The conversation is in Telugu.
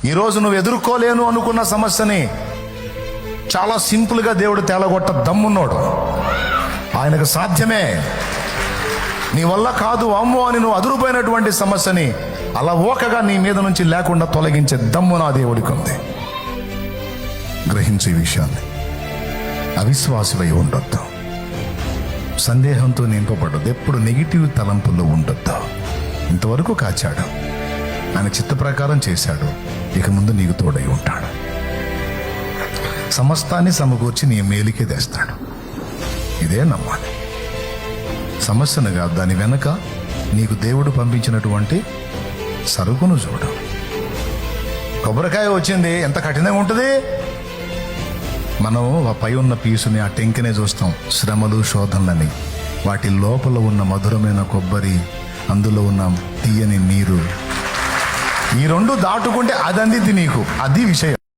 ఈరోజు నువ్వు ఎదుర్కోలేను అనుకున్న సమస్యని చాలా సింపుల్గా దేవుడు తేలగొట్ట దమ్మున్నాడు. ఆయనకు సాధ్యమే. నీ వల్ల కాదు అమ్మో అని నువ్వు అదురుపోయినటువంటి సమస్యని అలవోకగా నీ మీద నుంచి లేకుండా తొలగించే దమ్ము నా దేవుడికి ఉంది. గ్రహించే విషయాన్ని. అవిశ్వాసమై ఉండొద్దు, సందేహంతో నింపబడద్దు, ఎప్పుడు నెగిటివ్ తలంపుల్లో ఉండొద్దు. ఇంతవరకు కాచాడు, ఆయన చిత్త ప్రకారం చేశాడు, ఇక ముందు నీకు తోడై ఉంటాడు. సమస్తాన్ని సమకూర్చి నీ మేలుకే తెస్తాడు. ఇదే నమ్మాలి. సమస్యను కాదు, దాని వెనక నీకు దేవుడు పంపించినటువంటి సరుకును చూడు. కొబ్బరికాయ వచ్చింది, ఎంత కఠినంగా ఉంటుంది. మనం ఆ పై ఉన్న పీసుని, ఆ టెంకనే చూస్తాం, శ్రమలు శోధనలని. వాటి లోపల ఉన్న మధురమైన కొబ్బరి, అందులో ఉన్న తీయని నీరు, ఈ రెండు దాటుకుంటే అది అందింది నీకు. అది విషయం.